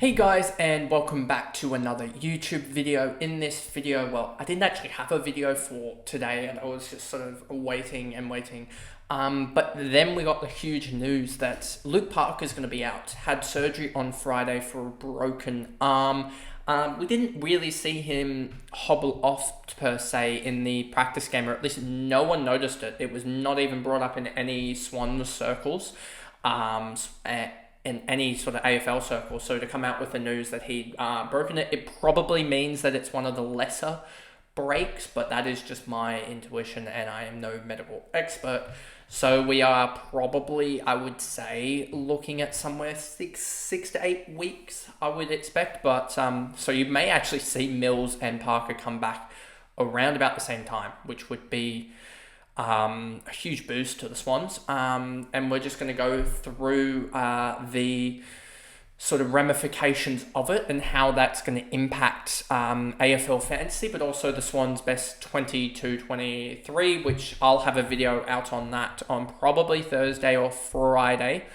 Hey guys, and welcome back to another YouTube video. In this video, well, I didn't actually have a video for today and I was just sort of waiting and waiting. But then we got the huge news that Luke Parker's going to be out. Had surgery on Friday for a broken arm. We didn't really see him hobble off per se in the practice game, or at least no one noticed it. It was not even brought up in any Swans circles. In any sort of AFL circle. So to come out with the news that he'd broken it, it probably means that it's one of the lesser breaks, but that is just my intuition and I am no medical expert. So we are probably, I would say, looking at somewhere six to 8 weeks, I would expect. But so you may actually see Mills and Parker come back around about the same time, which would be a huge boost to the Swans, and we're just going to go through the sort of ramifications of it and how that's going to impact AFL fantasy, but also the Swans best 22-23, which I'll have a video out on that on probably Thursday or Friday,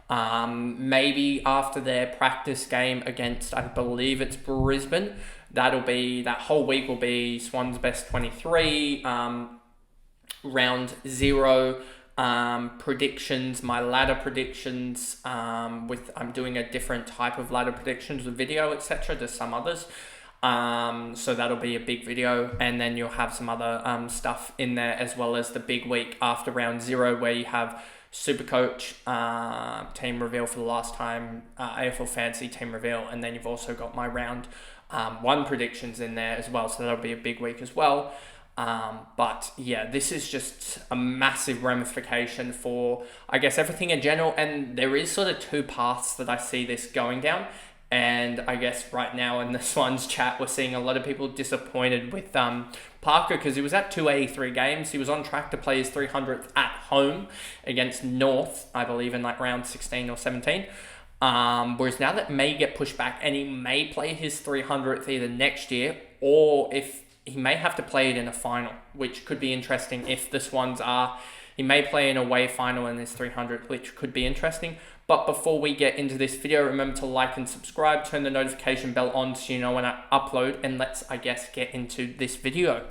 maybe after their practice game against, I believe it's Brisbane. That whole week will be Swans best 23, round 0 predictions, my ladder predictions, I'm doing a different type of ladder predictions with video, etc. to some others, so that'll be a big video, and then you'll have some other stuff in there, as well as the big week after round 0 where you have Supercoach team reveal for the last time, AFL Fantasy team reveal, and then you've also got my round 1 predictions in there as well, so that'll be a big week as well. But yeah, this is just a massive ramification for, I guess, everything in general. And there is sort of 2 paths that I see this going down. And I guess right now in the Swans chat, we're seeing a lot of people disappointed with Parker, because he was at 283 games. He was on track to play his 300th at home against North, I believe, in like round 16 or 17. Whereas now that may get pushed back, and he may play his 300th either next year, or if he may have to play it in a final, which could be interesting if the Swans are. He may play an away final in his 300th, which could be interesting. But before we get into this video, remember to like and subscribe, turn the notification bell on so you know when I upload, and let's, I guess, get into this video.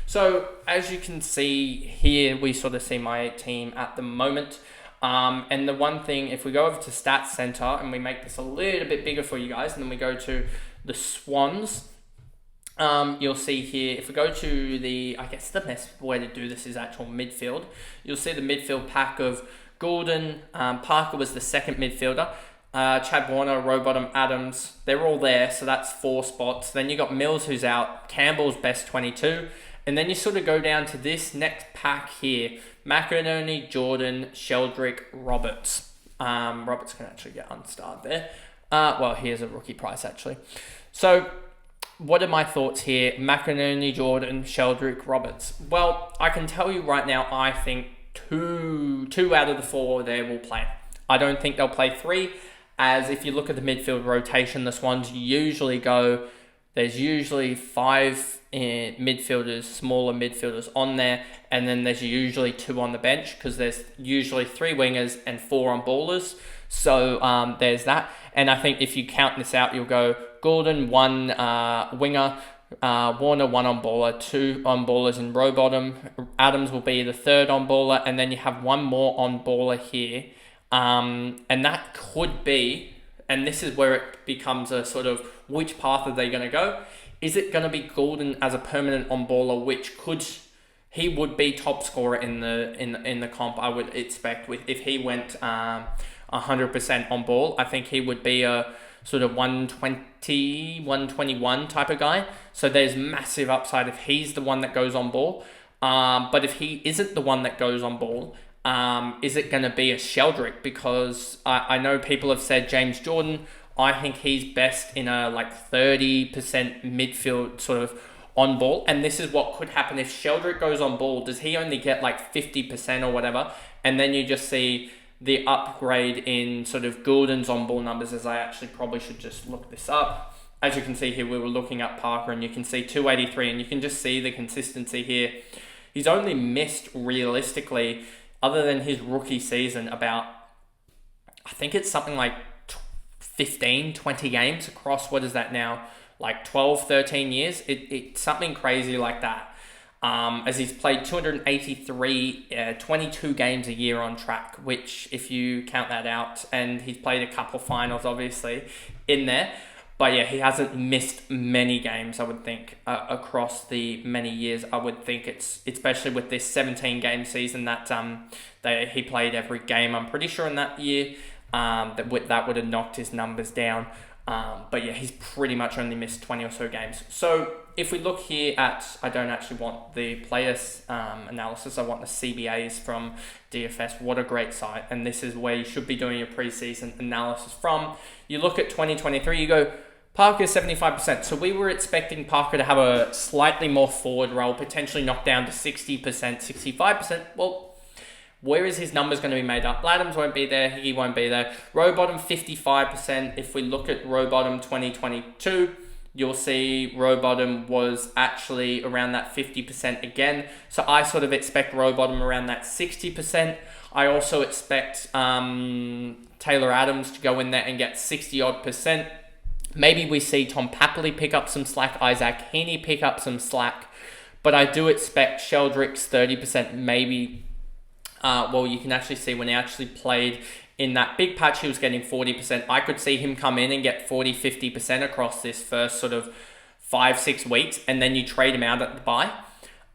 So as you can see here, we sort of see my team at the moment. And the one thing, if we go over to Stats Center and we make this a little bit bigger for you guys, and then we go to the Swans, you'll see here, if we go to the, I guess the best way to do this is actual midfield. You'll see the midfield pack of Jordon, Parker was the second midfielder, Chad Warner, Rowbottom, Adams, they're all there, so that's 4 spots. Then you got Mills who's out, Campbell's best 22, and then you sort of go down to this next pack here, Mcinerney, Jordon, Sheldrick, Roberts. Roberts can actually get unstarred there. Well, here's a rookie price actually. So what are my thoughts here? Mcinerney, Jordon, Sheldrick, Roberts. Well, I can tell you right now, I think two out of the 4 there will play. I don't think they'll play 3, as if you look at the midfield rotation, the Swans usually go, there's usually 5 midfielders, smaller midfielders on there, and then there's usually 2 on the bench, because there's usually 3 wingers and 4 on ballers. So there's that. And I think if you count this out, you'll go Gordon, 1 winger, Warner, 1 on baller, 2 on ballers in Rowbottom. Adams will be the 3rd on baller, and then you have 1 more on baller here. And that could be, and this is where it becomes a sort of, which path are they going to go? Is it going to be Gordon as a permanent on baller, which he would be top scorer in the comp, I would expect, with if he went 100% on ball. I think he would be a sort of 120, 121 type of guy. So there's massive upside if he's the one that goes on ball. But if he isn't the one that goes on ball, is it going to be a Sheldrick? Because I know people have said James Jordon. I think he's best in a like 30% midfield sort of on ball. And this is what could happen if Sheldrick goes on ball. Does he only get like 50% or whatever? And then you just see the upgrade in sort of Gordon's on ball numbers, as I actually probably should just look this up. As you can see here, we were looking at Parker and you can see 283, and you can just see the consistency here. He's only missed realistically, other than his rookie season, about, I think it's something like 15, 20 games across, what is that now? Like 12, 13 years? It's something crazy like that. As he's played 283, 22 games a year on track, which if you count that out, and he's played a couple finals obviously in there. But yeah, he hasn't missed many games, I would think, across the many years. I would think it's, especially with this 17-game season that he played every game, I'm pretty sure in that year, that would have knocked his numbers down. But yeah, he's pretty much only missed 20 or so games. So if we look here at, I don't actually want the players analysis, I want the CBAs from DFS. What a great site. And this is where you should be doing your preseason analysis from. You look at 2023, you go, Parker 75%. So we were expecting Parker to have a slightly more forward role, potentially knocked down to 60%, 65%. Well, where is his numbers going to be made up? Adams won't be there. He won't be there. Rowbottom 55%. If we look at Rowbottom 2022, you'll see Rowbottom was actually around that 50% again. So I sort of expect Rowbottom around that 60%. I also expect Taylor Adams to go in there and get 60-odd%. Maybe we see Tom Papley pick up some slack, Isaac Heaney pick up some slack. But I do expect Sheldrick's 30%, maybe. Well, you can actually see when he actually played in that big patch, he was getting 40%. I could see him come in and get 40, 50% across this first sort of 5-6 weeks, and then you trade him out at the bye.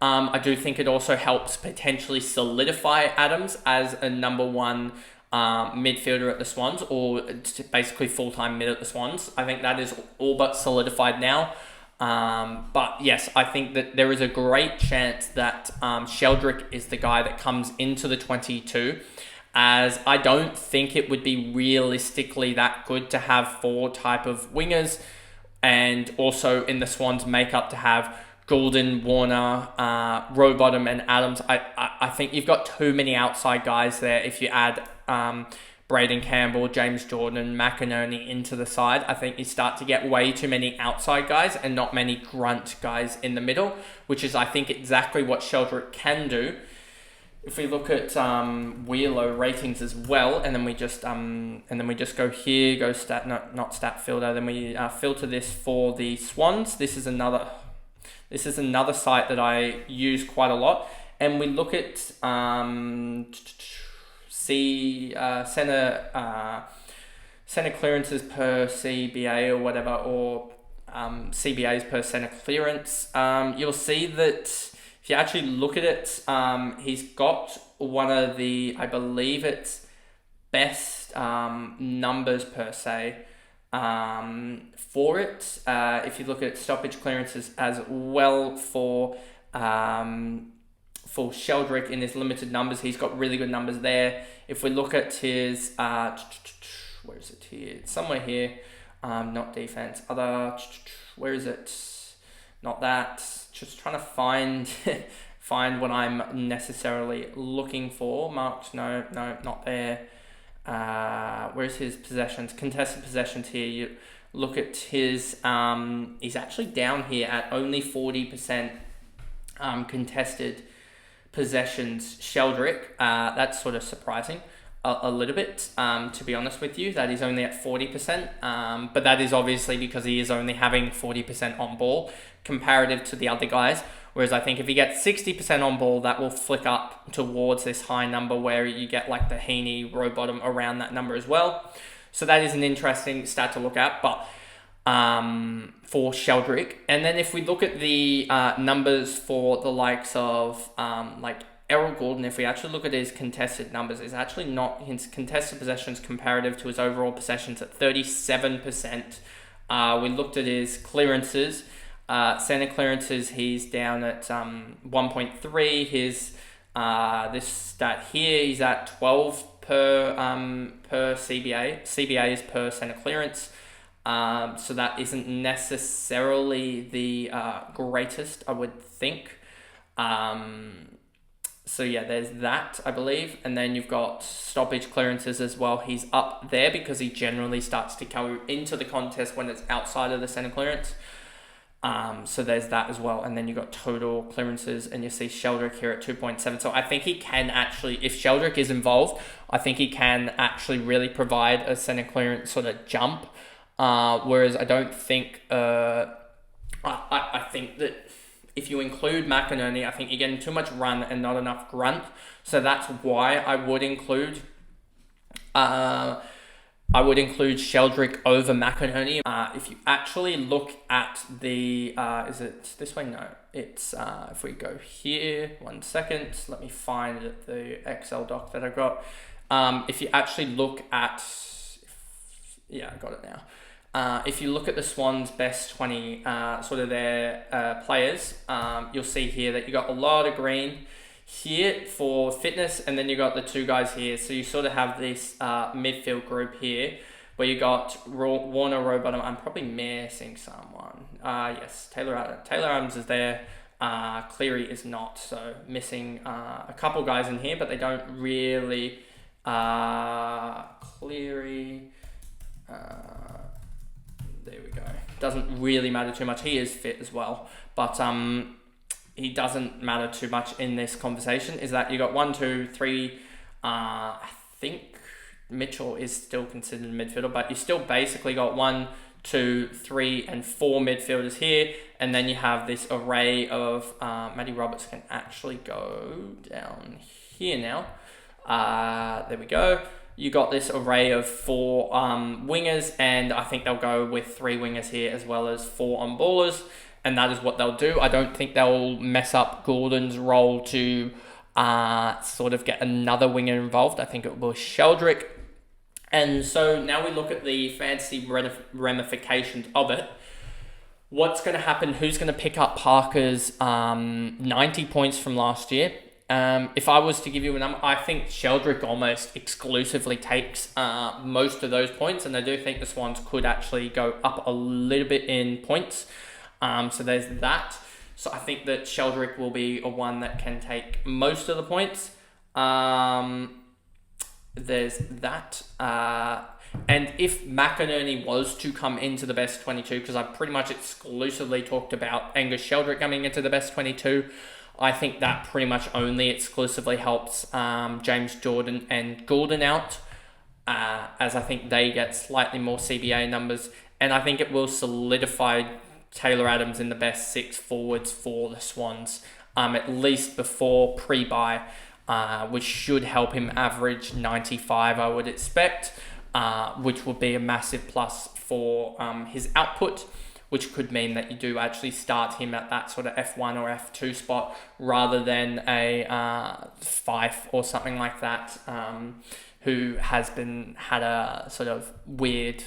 I do think it also helps potentially solidify Adams as a number one midfielder at the Swans, or basically full-time mid at the Swans. I think that is all but solidified now. But yes, I think that there is a great chance that Sheldrick is the guy that comes into the 22, as I don't think it would be realistically that good to have 4 type of wingers, and also in the Swans makeup to have Jordon, Warner, Rowbottom and Adams. I think you've got too many outside guys there. If you add Braden Campbell, James Jordon, Mcinerney into the side, I think you start to get way too many outside guys and not many grunt guys in the middle, which is, I think, exactly what Sheldrick can do. If we look at Wheeler ratings as well, and then we just go here, go stat, not stat filter, then we filter this for the Swans. This is another site that I use quite a lot, and we look at center clearances per CBA or whatever, or CBAs per center clearance. You'll see that if you actually look at it, he's got one of the, I believe it's best numbers per se for it. If you look at stoppage clearances as well for Sheldrick in his limited numbers, he's got really good numbers there. If we look at his, where is it here? It's somewhere here. Not defense. Where is it? Not that. Just trying to find what I'm necessarily looking for. Marked, no, not there. Where's his possessions? Contested possessions here. You look at his, he's actually down here at only 40% contested possessions. Sheldrick, that's sort of surprising a little bit, to be honest with you, that he's only at 40%, but that is obviously because he is only having 40% on ball comparative to the other guys, whereas I think if he gets 60% on ball, that will flick up towards this high number where you get like the Heaney, Rowbottom around that number as well. So that is an interesting stat to look at, but for Sheldrick. And then if we look at the numbers for the likes of like Errol Gordon, if we actually look at his contested numbers, it's actually not his contested possessions comparative to his overall possessions at 37%. We looked at his clearances, center clearances, he's down at 1.3. His this stat here, he's at 12 per CBA. CBA is per center clearance. So that isn't necessarily the greatest, I would think. So yeah, there's that, I believe. And then you've got stoppage clearances as well. He's up there because he generally starts to go into the contest when it's outside of the center clearance. So there's that as well. And then you got total clearances, and you see Sheldrick here at 2.7. So I think he can actually, if Sheldrick is involved, I think he can actually really provide a center clearance sort of jump. Whereas I don't think, I think that if you include Mcinerney, I think you're getting too much run and not enough grunt. So that's why I would include Sheldrick over Mcinerney. If you actually look at the, is it this way? No, it's, if we go here, 1 second, let me find the Excel doc that I got. If you actually look at, yeah, I got it now. If you look at the Swans' best 20, sort of their players, you'll see here that you got a lot of green here for fitness, and then you got the two guys here. So you sort of have this midfield group here where you got Warner, Rowbottom. I'm probably missing someone. Yes, Taylor Adams is there. Cleary is not. So missing a couple guys in here, but they don't really. Cleary. There we go. Doesn't really matter too much. He is fit as well, but he doesn't matter too much in this conversation. Is that you got 1, 2, 3. I think Mitchell is still considered a midfielder, but you still basically got 1, 2, 3, and 4 midfielders here, and then you have this array of Matty Roberts can actually go down here now. There we go. You got this array of 4 wingers, and I think they'll go with 3 wingers here as well as 4 on-ballers, and that is what they'll do. I don't think they'll mess up Gordon's role to sort of get another winger involved. I think it will be Sheldrick. And so now we look at the fantasy ramifications of it. What's going to happen? Who's going to pick up Parker's 90 points from last year? If I was to give you a number, I think Sheldrick almost exclusively takes most of those points, and I do think the Swans could actually go up a little bit in points. So there's that. So I think that Sheldrick will be a one that can take most of the points. There's that. And if Mcinerney was to come into the best 22, because I've pretty much exclusively talked about Angus Sheldrick coming into the best 22, I think that pretty much only exclusively helps James Jordon and Gordon out, as I think they get slightly more CBA numbers. And I think it will solidify Taylor Adams in the best 6 forwards for the Swans, at least before pre-bye, which should help him average 95, I would expect, which would be a massive plus for his output, which could mean that you do actually start him at that sort of F1 or F2 spot rather than a Fife or something like that, who has had a sort of weird,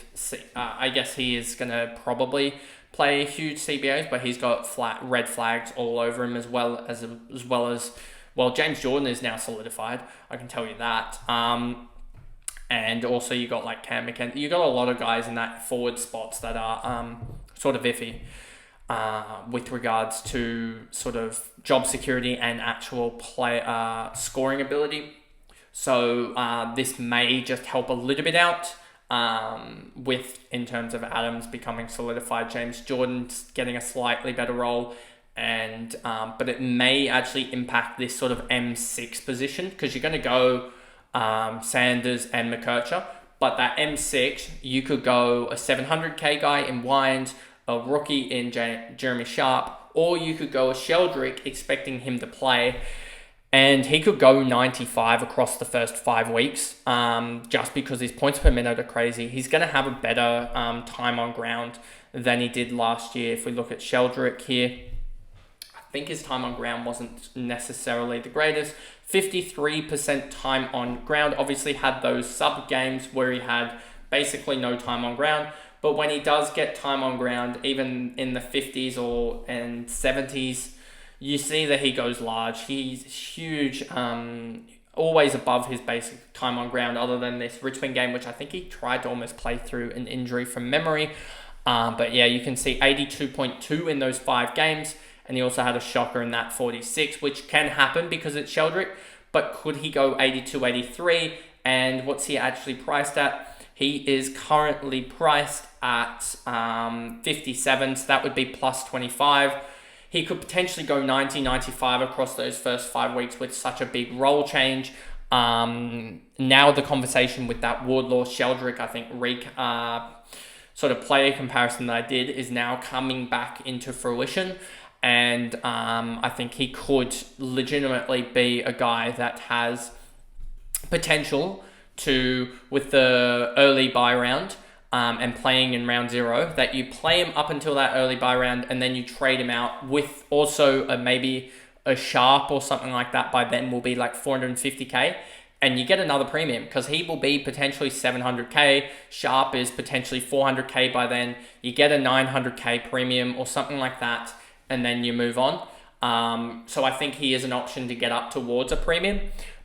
I guess he is going to probably play huge CBAs, but he's got red flags all over him as well as James Jordon is now solidified, I can tell you that. And also you got like Cam McKenzie, you got a lot of guys in that forward spots that are sort of iffy with regards to sort of job security and actual play scoring ability. So this may just help a little bit out in terms of Adams becoming solidified, James Jordon getting a slightly better role, and but it may actually impact this sort of M6 position, because you're going to go Sanders and McKercher, but that M6, you could go a 700k guy in Wines, a rookie in Jeremy Sharp, or you could go a Sheldrick expecting him to play, and he could go 95 across the first 5 weeks, just because his points per minute are crazy. He's going to have a better time on ground than he did last year. If we look at Sheldrick here, I think his time on ground wasn't necessarily the greatest. 53% time on ground. Obviously had those sub games where he had basically no time on ground, but when he does get time on ground, even in the 50s and 70s, you see that he goes large. He's huge, always above his basic time on ground, other than this Richmond game, which I think he tried to almost play through an injury from memory. But yeah, you can see 82.2 in those 5 games. And he also had a shocker in that 46, which can happen because it's Sheldrick. But could he go 82, 83? And what's he actually priced at? He is currently priced at 57, so that would be plus 25. He could potentially go 90, 95 across those first 5 weeks with such a big role change. Now the conversation with that Wardlaw Sheldrick, I think, sort of player comparison that I did is now coming back into fruition. And I think he could legitimately be a guy that has potential to, with the early buy round and playing in round 0, that you play him up until that early buy round and then you trade him out with also maybe a Sharp or something like that. By then will be like 450k, and you get another premium because he will be potentially 700k. Sharp is potentially 400k by then. You get a 900k premium or something like that, and then you move on. So I think he is an option to get up towards a premium,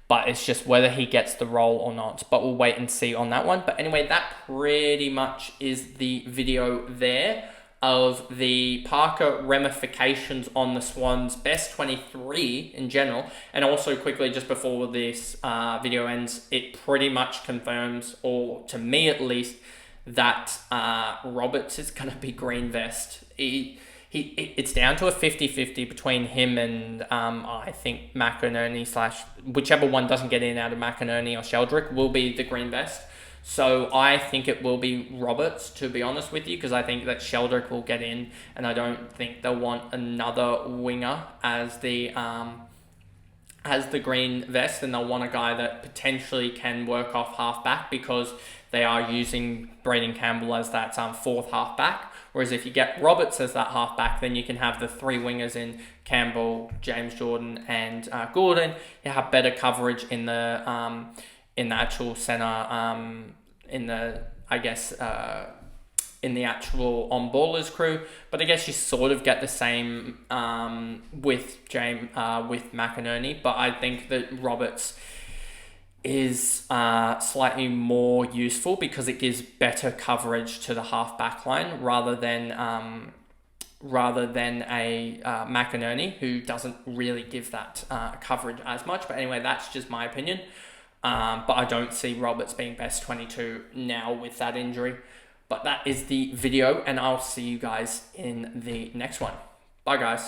but it's just whether he gets the role or not. But we'll wait and see on that one. But anyway, that pretty much is the video there of the Parker ramifications on the Swans best 23 in general. And also quickly, just before this video ends, it pretty much confirms, or to me at least, that Roberts is going to be green vest. It's down to a 50-50 between him and I think Mcinerney / whichever one doesn't get in out of Mcinerney or Sheldrick will be the green vest. So I think it will be Roberts, to be honest with you, because I think that Sheldrick will get in, and I don't think they'll want another winger as the green vest, and they'll want a guy that potentially can work off halfback because they are using Braden Campbell as that fourth halfback. Whereas if you get Roberts as that halfback, then you can have the 3 wingers in Campbell, James Jordon, and Gordon. You have better coverage in the actual centre, in the actual on-ballers crew. But I guess you sort of get the same with Mcinerney. But I think that Roberts is slightly more useful because it gives better coverage to the half-back line rather than a Mcinerney, who doesn't really give that coverage as much. But anyway, that's just my opinion. But I don't see Roberts being best 22 now with that injury. But that is the video, and I'll see you guys in the next one. Bye, guys.